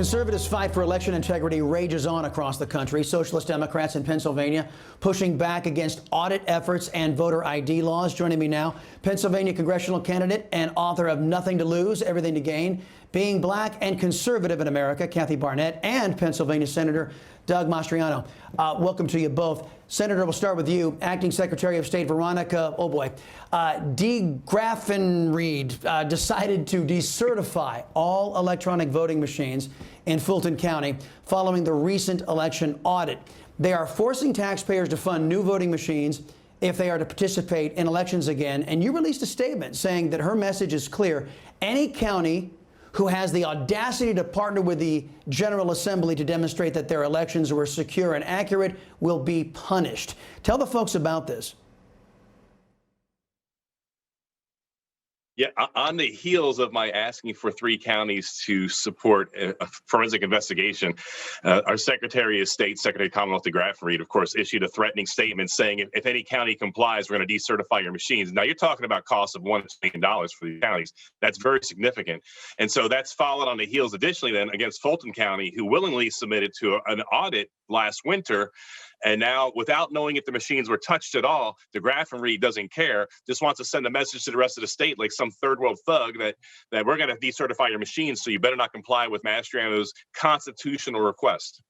Conservatives' fight for election integrity rages on across the country. Socialist Democrats in Pennsylvania pushing back against audit efforts and voter ID laws. Joining me now, Pennsylvania congressional candidate and author of Nothing to Lose, Everything to Gain, Being Black and Conservative in America, Kathy Barnette, and Pennsylvania Senator Doug Mastriano. Welcome to you both. Senator, we'll start with you. Acting Secretary of State Veronica, Dee Graffenried decided to decertify all electronic voting machines in Fulton County following the recent election audit. They are forcing taxpayers to fund new voting machines if they are to participate in elections again. And you released a statement saying that her message is clear. Any county who has the audacity to partner with the General Assembly to demonstrate that their elections were secure and accurate will be punished. Tell the folks about this. Yeah, on the heels of my asking for 3 counties to support a forensic investigation, our Secretary of State, Secretary Commonwealth Dee Graffenried, of course, issued a threatening statement saying if any county complies, we're going to decertify your machines. Now, you're talking about costs of $1 million for these counties. That's very significant. And so that's followed on the heels additionally then against Fulton County, who willingly submitted to an audit last winter. And now, without knowing if the machines were touched at all, Dee Graffenried doesn't care, just wants to send a message to the rest of the state like some third world thug that we're going to decertify your machines, so you better not comply with Mastriano's constitutional request.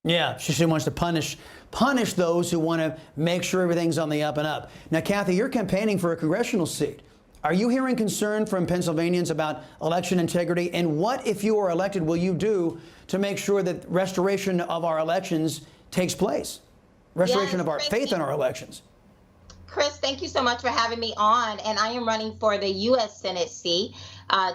Yeah, she wants to punish those who want to make sure everything's on the up and up. Now, Kathy, you're campaigning for a congressional seat. Are you hearing concern from Pennsylvanians about election integrity? And what, if you are elected, will you do to make sure that restoration of our elections takes place? Restoration of our faith in our elections. Chris, thank you so much for having me on. And I am running for the U.S. Senate seat,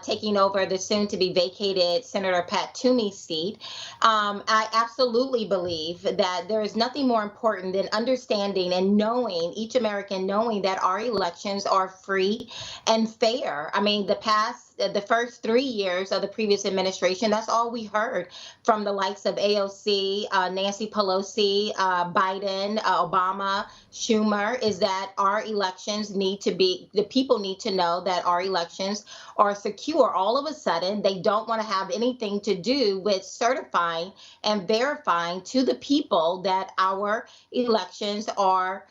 taking over the soon-to-be vacated Senator Pat Toomey's seat. I absolutely believe that there is nothing more important than understanding and knowing, each American knowing that our elections are free and fair. I mean, the first 3 years of the previous administration, that's all we heard from the likes of AOC, Nancy Pelosi, Biden, Obama, Schumer, is that our elections the people need to know that our elections are secure. All of a sudden, they don't want to have anything to do with certifying and verifying to the people that our elections are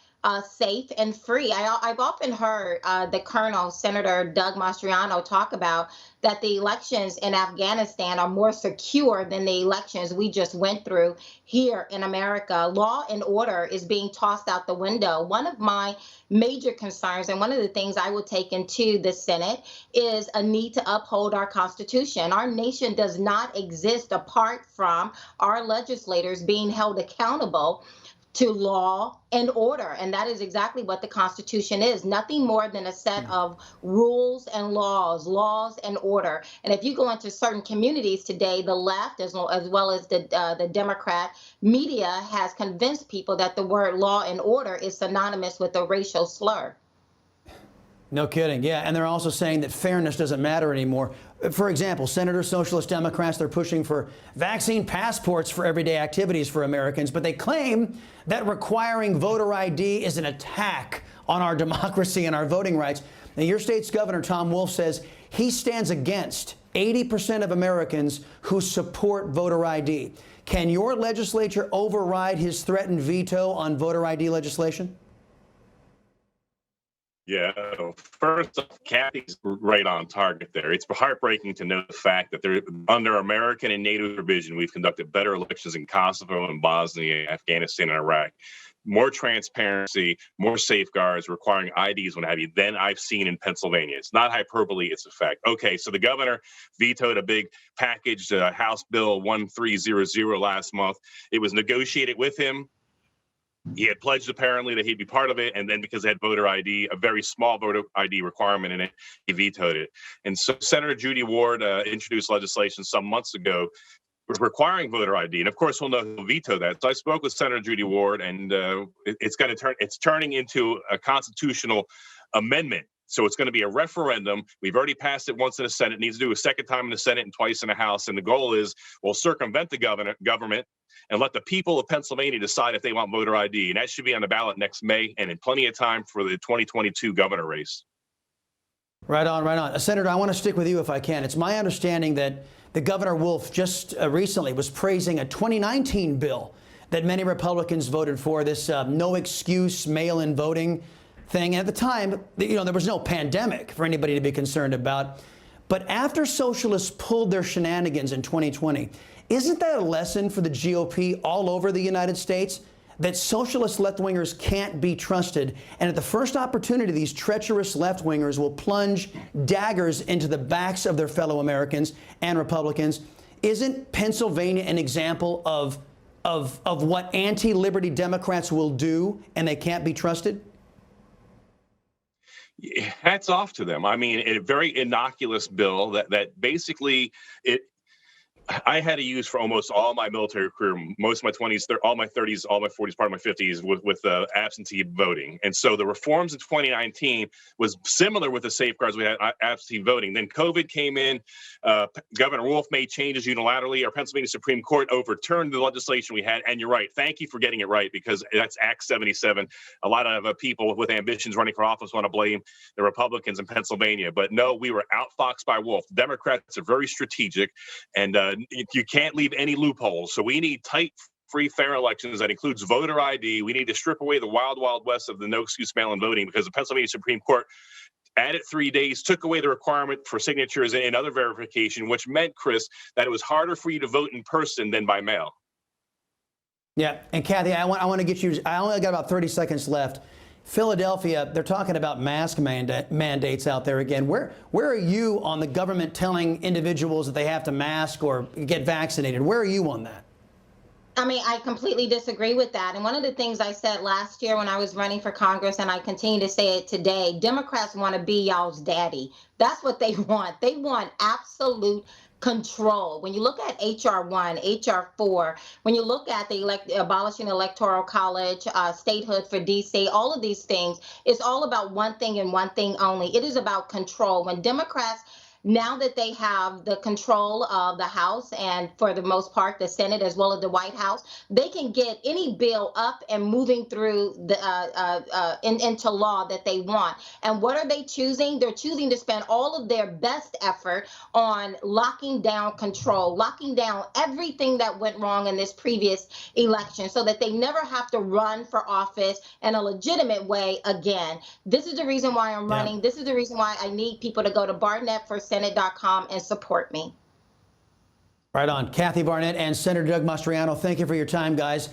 safe and free. I've often heard the Colonel, Senator Doug Mastriano, talk about that the elections in Afghanistan are more secure than the elections we just went through here in America. Law and order is being tossed out the window. One of my major concerns, and one of the things I will take into the Senate, is a need to uphold our Constitution. Our nation does not exist apart from our legislators being held accountable to law and order. And that is exactly what the Constitution is. Nothing more than a set of rules and laws and order. And if you go into certain communities today, the left, as well as the Democrat media, has convinced people that the word law and order is synonymous with a racial slur. No kidding. Yeah, and they're also saying that fairness doesn't matter anymore. For example, Senators, Socialist Democrats, they're pushing for vaccine passports for everyday activities for Americans, but they claim that requiring voter ID is an attack on our democracy and our voting rights. Now, your state's Governor, Tom Wolf, says he stands against 80% of Americans who support voter ID. Can your legislature override his threatened veto on voter ID legislation? Yeah, first, Kathy's right on target there. It's heartbreaking to know the fact that under American and NATO provision, we've conducted better elections in Kosovo and Bosnia, Afghanistan, and Iraq. More transparency, more safeguards, requiring IDs, what have you, than I've seen in Pennsylvania. It's not hyperbole, it's a fact. Okay, so the governor vetoed a big package, House Bill 1300 last month. It was negotiated with him. He had pledged apparently that he'd be part of it, and then because it had voter ID, a very small voter ID requirement in it, he vetoed it. And so Senator Judy Ward introduced legislation some months ago requiring voter ID, and of course we'll know who'll veto that. So I spoke with Senator Judy Ward, and it's turning into a constitutional amendment. So it's going to be a referendum. We've already passed it once in the Senate. It needs to do a second time in the Senate and twice in the House. And the goal is we'll circumvent the government and let the people of Pennsylvania decide if they want voter ID. And that should be on the ballot next May and in plenty of time for the 2022 governor race. Right on, right on. Senator, I want to stick with you if I can. It's my understanding that The Governor Wolf just recently was praising a 2019 bill that many Republicans voted for, this no excuse mail-in voting thing. At the time, there was no pandemic for anybody to be concerned about. But after socialists pulled their shenanigans in 2020, isn't that a lesson for the GOP all over the United States? That socialist left-wingers can't be trusted. And at the first opportunity, these treacherous left-wingers will plunge daggers into the backs of their fellow Americans and Republicans. Isn't Pennsylvania an example of what anti-liberty Democrats will do, and they can't be trusted? Hats off to them. I mean, a very innocuous bill that basically I had to use for almost all my military career, most of my 20s, all my 30s, all my 40s, part of my 50s with absentee voting. And so the reforms in 2019 was similar with the safeguards we had absentee voting. Then COVID came in. Governor Wolf made changes unilaterally. Our Pennsylvania Supreme Court overturned the legislation we had. And you're right. Thank you for getting it right, because that's Act 77. A lot of people with ambitions running for office want to blame the Republicans in Pennsylvania. But no, we were outfoxed by Wolf. Democrats are very strategic, and you can't leave any loopholes. So we need tight, free, fair elections that includes voter ID. We need to strip away the wild, wild west of the no excuse mail-in voting, because the Pennsylvania Supreme Court added 3 days, took away the requirement for signatures and other verification, which meant, Chris, that it was harder for you to vote in person than by mail. Yeah, and Kathy, I want to get you, I only got about 30 seconds left. Philadelphia, they're talking about mask mandates out there again. Where are you on the government telling individuals that they have to mask or get vaccinated? Where are you on that? I mean, I completely disagree with that. And one of the things I said last year when I was running for Congress, and I continue to say it today, Democrats want to be y'all's daddy. That's what they want. They want absolute control. When you look at HR 1, HR 4, when you look at the abolishing electoral college, statehood for DC, all of these things, it's all about one thing and one thing only. It is about control. When Democrats, now that they have the control of the House and for the most part the Senate as well as the White House, they can get any bill up and moving through the into law that they want. And what are they choosing? They're choosing to spend all of their best effort on locking down control, locking down everything that went wrong in this previous election, so that they never have to run for office in a legitimate way again. This is the reason why I'm running. This is the reason why I need people to go to Barnette for Senate.com and support me. Right on. Kathy Barnette and Senator Doug Mastriano, thank you for your time, guys.